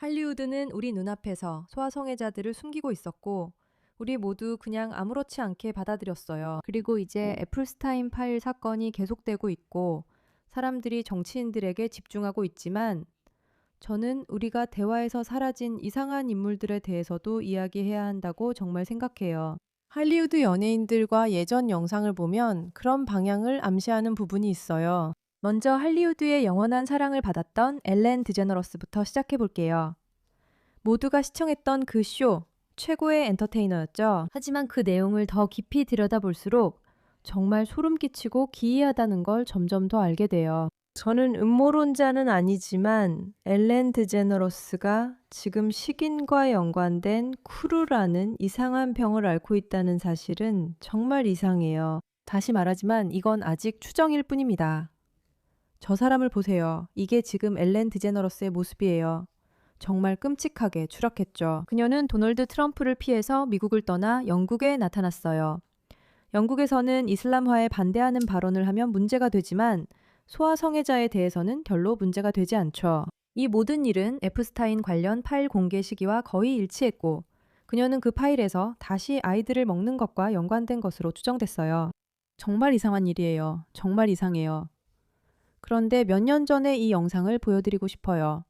할리우드는 우리 눈앞에서 소아성애자들을 숨기고 있었고 우리 모두 그냥 아무렇지 않게 받아들였어요. 그리고 이제 애플스타인 파일 사건이 계속되고 있고 사람들이 정치인들에게 집중하고 있지만 저는 우리가 대화에서 사라진 이상한 인물들에 대해서도 이야기해야 한다고 정말 생각해요. 할리우드 연예인들과 예전 영상을 보면 그런 방향을 암시하는 부분이 있어요. 먼저 할리우드의 영원한 사랑을 받았던 엘렌 드제너러스부터 시작해 볼게요. 모두가 시청했던 그 쇼, 최고의 엔터테이너였죠. 하지만 그 내용을 더 깊이 들여다볼수록 정말 소름 끼치고 기이하다는 걸 점점 더 알게 돼요. 저는 음모론자는 아니지만 엘렌 드제너러스가 지금 식인과 연관된 쿠르라는 이상한 병을 앓고 있다는 사실은 정말 이상해요. 다시 말하지만 이건 아직 추정일 뿐입니다. 저 사람을 보세요. 이게 지금 엘렌 드제너러스의 모습이에요. 정말 끔찍하게 추락했죠. 그녀는 도널드 트럼프를 피해서 미국을 떠나 영국에 나타났어요. 영국에서는 이슬람화에 반대하는 발언을 하면 문제가 되지만 소아성애자에 대해서는 별로 문제가 되지 않죠. 이 모든 일은 에프스타인 관련 파일 공개 시기와 거의 일치했고 그녀는 그 파일에서 다시 아이들을 먹는 것과 연관된 것으로 추정됐어요. 정말 이상한 일이에요. 정말 이상해요. 그런데 몇 년 전에 이 영상을 보여드리고 싶어요.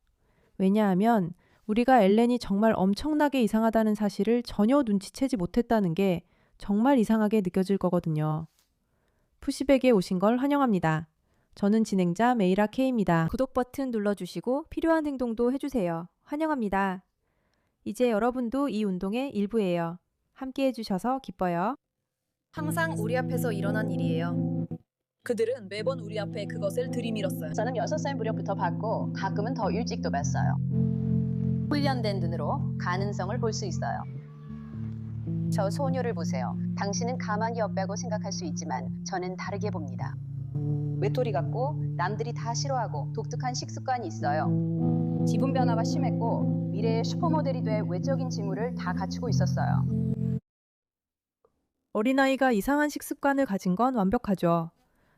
왜냐하면 우리가 엘렌이 정말 엄청나게 이상하다는 사실을 전혀 눈치채지 못했다는 게 정말 이상하게 느껴질 거거든요. 푸시백에 오신 걸 환영합니다. 저는 진행자 메이라 K입니다. 구독 버튼 눌러주시고 필요한 행동도 해주세요. 환영합니다. 이제 여러분도 이 운동의 일부예요. 함께 해주셔서 기뻐요. 항상 우리 앞에서 일어난 일이에요. 그들은 매번 우리 앞에 그것을 들이밀었어요. 저는 6살 무렵부터 봤고 가끔은 더 일찍도 봤어요. 훈련된 눈으로 가능성을 볼 수 있어요. 저 소녀를 보세요. 당신은 가만히 없다고 생각할 수 있지만 저는 다르게 봅니다. 외톨이 같고 남들이 다 싫어하고 독특한 식습관이 있어요. 지분 변화가 심했고 미래의 슈퍼모델이 될 외적인 지물을 다 갖추고 있었어요. 어린아이가 이상한 식습관을 가진 건 완벽하죠.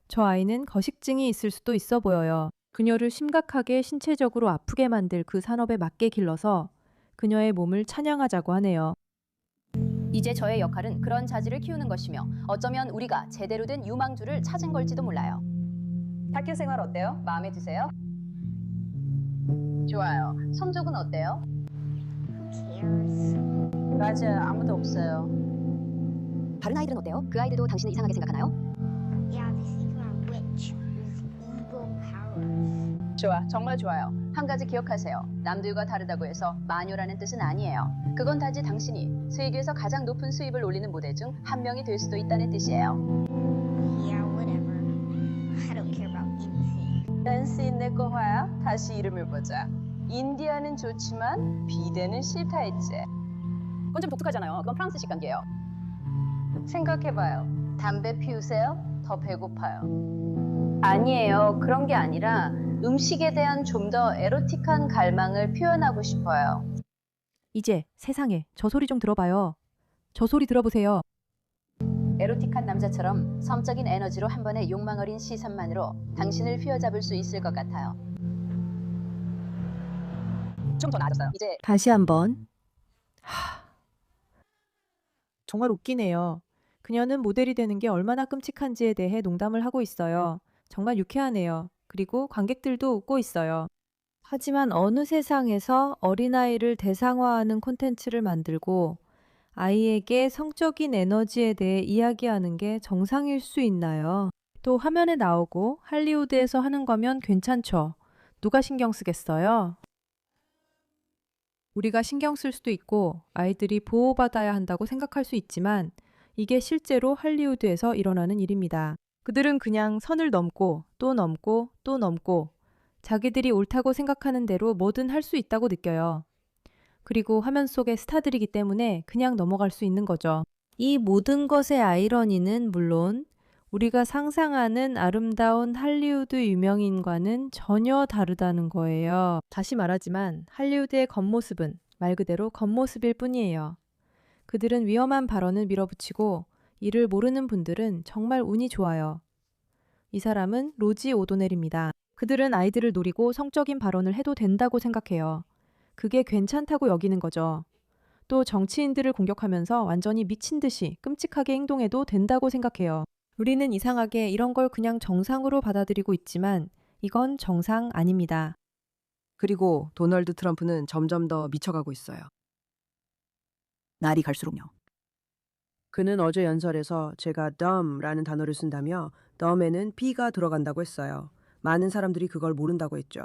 저 아이는 거식증이 있을 수도 있어 보여요. 그녀를 심각하게 신체적으로 아프게 만들 그 산업에 맞게 길러서 그녀의 몸을 찬양하자고 하네요. 이제 저의 역할은 그런 자질을 키우는 것이며 어쩌면 우리가 제대로 된 유망주를 찾은 걸지도 몰라요. 학교 생활 어때요? 마음에 드세요? 좋아요. 성적은 어때요? 맞아요. 아무도 없어요. 다른 아이들은 어때요? 그 아이들도 당신을 이상하게 생각하나요? Yeah, they think I'm a witch with evil powers. 좋아. 정말 좋아요. 한 가지 기억하세요. 남들과 다르다고 해서 마녀라는 뜻은 아니에요. 그건 단지 당신이 세계에서 가장 높은 수입을 올리는 모델 중 한 명이 될 수도 있다는 뜻이에요. Yeah, whatever. I don't care about anything. 댄스 인내 거화야? 다시 이름을 보자. 인디아는 좋지만 비대는 싫다 했지. 그건 좀 독특하잖아요. 그건 프랑스식 관계예요. 생각해봐요. 담배 피우세요? 더 배고파요. 아니에요. 그런 게 아니라 음식에 대한 좀 더 에로틱한 갈망을 표현하고 싶어요. 이제 세상에 저 소리 좀 들어봐요. 저 소리 들어보세요. 에로틱한 남자처럼 성적인 에너지로 한 번의 욕망 어린 시선만으로 당신을 휘어잡을 수 있을 것 같아요. 좀 더 나아졌어요. 이제 다시 한번. 정말 웃기네요. 그녀는 모델이 되는 게 얼마나 끔찍한지에 대해 농담을 하고 있어요. 정말 유쾌하네요. 그리고 관객들도 웃고 있어요. 하지만 어느 세상에서 어린아이를 대상화하는 콘텐츠를 만들고 아이에게 성적인 에너지에 대해 이야기하는 게 정상일 수 있나요? 또 화면에 나오고 할리우드에서 하는 거면 괜찮죠. 누가 신경 쓰겠어요? 우리가 신경 쓸 수도 있고 아이들이 보호받아야 한다고 생각할 수 있지만 이게 실제로 할리우드에서 일어나는 일입니다. 그들은 그냥 선을 넘고 또 넘고 또 넘고 자기들이 옳다고 생각하는 대로 뭐든 할 수 있다고 느껴요. 그리고 화면 속의 스타들이기 때문에 그냥 넘어갈 수 있는 거죠. 이 모든 것의 아이러니는 물론 우리가 상상하는 아름다운 할리우드 유명인과는 전혀 다르다는 거예요. 다시 말하지만 할리우드의 겉모습은 말 그대로 겉모습일 뿐이에요. 그들은 위험한 발언을 밀어붙이고 이를 모르는 분들은 정말 운이 좋아요. 이 사람은 로지 오도넬입니다. 그들은 아이들을 노리고 성적인 발언을 해도 된다고 생각해요. 그게 괜찮다고 여기는 거죠. 또 정치인들을 공격하면서 완전히 미친 듯이 끔찍하게 행동해도 된다고 생각해요. 우리는 이상하게 이런 걸 그냥 정상으로 받아들이고 있지만 이건 정상 아닙니다. 그리고 도널드 트럼프는 점점 더 미쳐가고 있어요. 날이 갈수록요. 그는 어제 연설에서 제가 dumb라는 단어를 쓴다며 dumb에는 B가 들어간다고 했어요. 많은 사람들이 그걸 모른다고 했죠.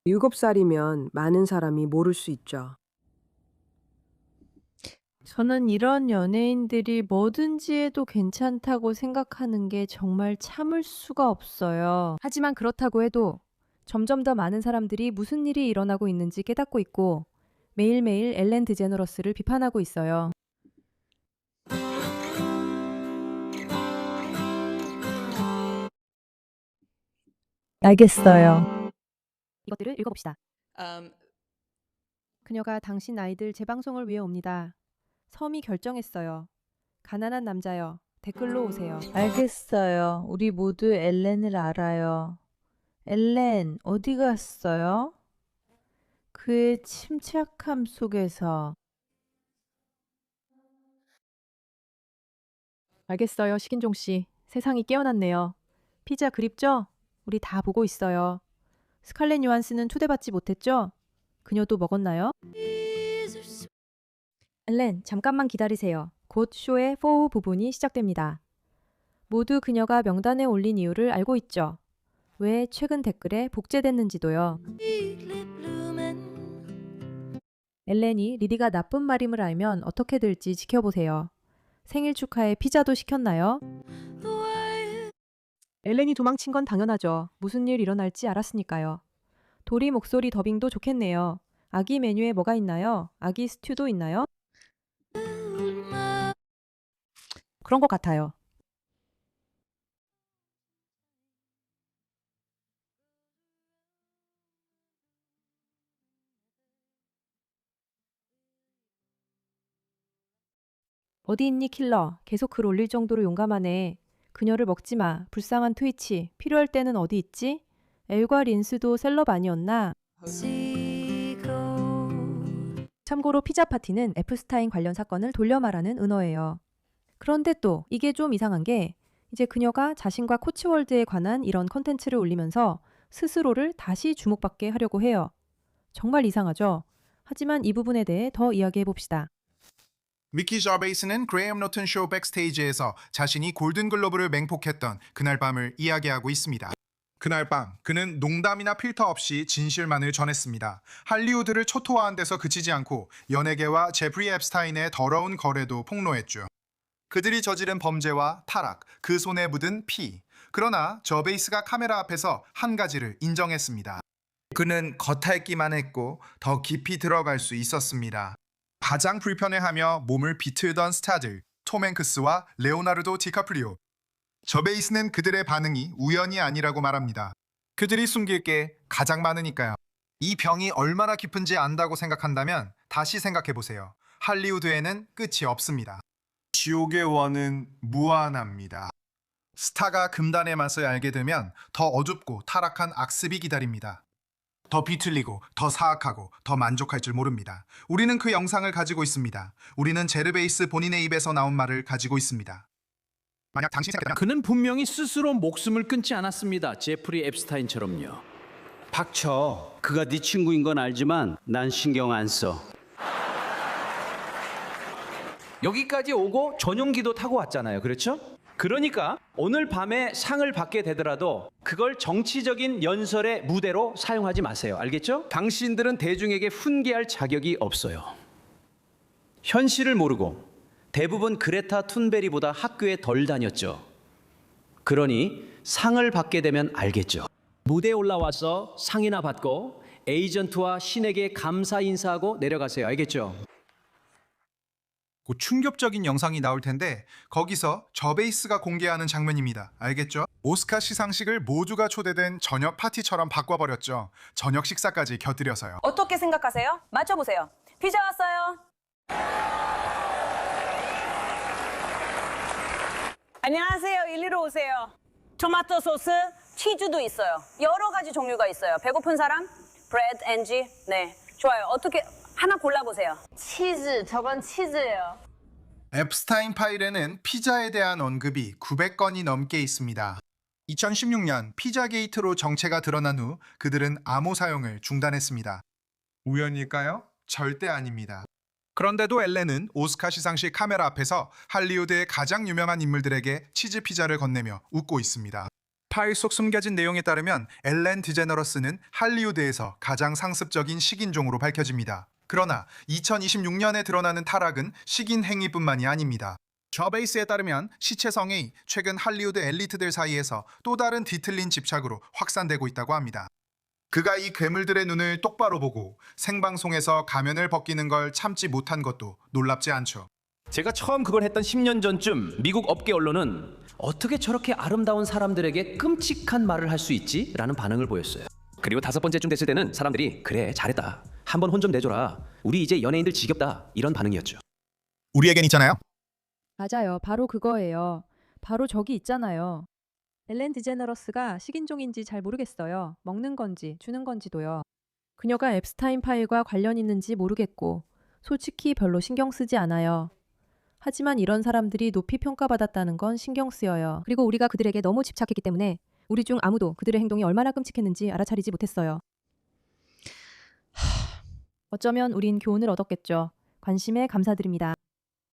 7살이면 많은 사람이 모를 수 있죠. 저는 이런 연예인들이 뭐든지 해도 괜찮다고 생각하는 게 정말 참을 수가 없어요. 하지만 그렇다고 해도 점점 더 많은 사람들이 무슨 일이 일어나고 있는지 깨닫고 있고 매일매일 엘렌 드제너러스를 비판하고 있어요. 알겠어요. 이것들을 읽어봅시다. 그녀가 당신 아이들 재방송을 위해 옵니다. 섬이 결정했어요. 가난한 남자여, 댓글로 오세요. 알겠어요. 우리 모두 엘렌을 알아요. 엘렌, 어디 갔어요? 그의 침착함 속에서. 알겠어요, 식인종 씨. 세상이 깨어났네요. 피자 그립죠? 우리 다 보고 있어요. 스칼렛 요한스는 초대받지 못했죠? 그녀도 먹었나요? 엘렌, 잠깐만 기다리세요. 곧 쇼의 4 부분이 시작됩니다. 모두 그녀가 명단에 올린 이유를 알고 있죠. 왜 최근 댓글에 복제됐는지도요. 엘렌이 리디가 나쁜 말임을 알면 어떻게 될지 지켜보세요. 생일 축하에 피자도 시켰나요? 엘렌이 도망친 건 당연하죠. 무슨 일 일어날지 알았으니까요. 도리 목소리 더빙도 좋겠네요. 아기 메뉴에 뭐가 있나요? 아기 스튜도 있나요? 그런 것 같아요. 어디 있니 킬러? 계속 글 올릴 정도로 용감하네. 그녀를 먹지 마. 불쌍한 트위치. 필요할 때는 어디 있지? 엘과 린스도 셀럽 아니었나? 참고로 피자 파티는 에프스타인 관련 사건을 돌려 말하는 은어예요. 그런데 또 이게 좀 이상한 게 이제 그녀가 자신과 코치월드에 관한 이런 컨텐츠를 올리면서 스스로를 다시 주목받게 하려고 해요. 정말 이상하죠? 하지만 이 부분에 대해 더 이야기해 봅시다. 미키 저베이스는 그레이엄 노튼 쇼 백스테이지에서 자신이 골든글로브를 맹폭했던 그날 밤을 이야기하고 있습니다. 그날 밤 그는 농담이나 필터 없이 진실만을 전했습니다. 할리우드를 초토화한 데서 그치지 않고 연예계와 제프리 앱스타인의 더러운 거래도 폭로했죠. 그들이 저지른 범죄와 타락, 그 손에 묻은 피. 그러나 저베이스가 카메라 앞에서 한 가지를 인정했습니다. 그는 겉핥기만 했고 더 깊이 들어갈 수 있었습니다. 가장 불편해하며 몸을 비틀던 스타들, 톰 행크스와 레오나르도 디카프리오. 저베이스는 그들의 반응이 우연이 아니라고 말합니다. 그들이 숨길 게 가장 많으니까요. 이 병이 얼마나 깊은지 안다고 생각한다면 다시 생각해보세요. 할리우드에는 끝이 없습니다. 지옥의 원은 무한합니다. 스타가 금단의 맛을 알게 되면 더 어둡고 타락한 악습이 기다립니다. 더 비틀리고 더 사악하고 더 만족할 줄 모릅니다. 우리는 그 영상을 가지고 있습니다. 우리는 제르베이스 본인의 입에서 나온 말을 가지고 있습니다. 만약 당신이 생각하면 그는 분명히 스스로 목숨을 끊지 않았습니다. 제프리 앱스타인처럼요. 닥쳐. 그가 네 친구인 건 알지만 난 신경 안 써. 여기까지 오고 전용기도 타고 왔잖아요. 그렇죠? 그러니까 오늘 밤에 상을 받게 되더라도 그걸 정치적인 연설의 무대로 사용하지 마세요. 알겠죠? 당신들은 대중에게 훈계할 자격이 없어요. 현실을 모르고 대부분 그레타 툰베리보다 학교에 덜 다녔죠. 그러니 상을 받게 되면 알겠죠. 무대에 올라와서 상이나 받고 에이전트와 신에게 감사 인사하고 내려가세요. 알겠죠? 곧 충격적인 영상이 나올 텐데 거기서 저베이스가 공개하는 장면입니다. 알겠죠? 오스카 시상식을 모두가 초대된 저녁 파티처럼 바꿔버렸죠. 저녁 식사까지 곁들여서요. 어떻게 생각하세요? 맞춰보세요. 피자 왔어요. 안녕하세요. 일리로 오세요. 토마토 소스, 치즈도 있어요. 여러 가지 종류가 있어요. 배고픈 사람? 브레드, 엔지? 네. 좋아요. 어떻게 하나 골라보세요. 치즈, 저건 치즈예요. 앱스타인 파일에는 피자에 대한 언급이 900건이 넘게 있습니다. 2016년 피자 게이트로 정체가 드러난 후 그들은 암호 사용을 중단했습니다. 우연일까요? 절대 아닙니다. 그런데도 엘렌은 오스카 시상식 카메라 앞에서 할리우드의 가장 유명한 인물들에게 치즈 피자를 건네며 웃고 있습니다. 파일 속 숨겨진 내용에 따르면 엘렌 드제너러스는 할리우드에서 가장 상습적인 식인종으로 밝혀집니다. 그러나 2026년에 드러나는 타락은 식인 행위뿐만이 아닙니다. 저베이스에 따르면 시체 성이 최근 할리우드 엘리트들 사이에서 또 다른 뒤틀린 집착으로 확산되고 있다고 합니다. 그가 이 괴물들의 눈을 똑바로 보고 생방송에서 가면을 벗기는 걸 참지 못한 것도 놀랍지 않죠. 제가 처음 그걸 했던 10년 전쯤 미국 업계 언론은 어떻게 저렇게 아름다운 사람들에게 끔찍한 말을 할 수 있지? 라는 반응을 보였어요. 그리고 5번째쯤 됐을 때는 사람들이 그래 잘했다. 한번 혼 좀 내줘라. 우리 이제 연예인들 지겹다. 이런 반응이었죠. 우리에겐 있잖아요. 맞아요. 바로 그거예요. 바로 저기 있잖아요. 엘렌 디제너러스가 식인종인지 잘 모르겠어요. 먹는 건지 주는 건지도요. 그녀가 앱스타인 파일과 관련 있는지 모르겠고 솔직히 별로 신경 쓰지 않아요. 하지만 이런 사람들이 높이 평가받았다는 건 신경 쓰여요. 그리고 우리가 그들에게 너무 집착했기 때문에 우리 중 아무도 그들의 행동이 얼마나 끔찍했는지 알아차리지 못했어요. 어쩌면 우린 교훈을 얻었겠죠. 관심에 감사드립니다.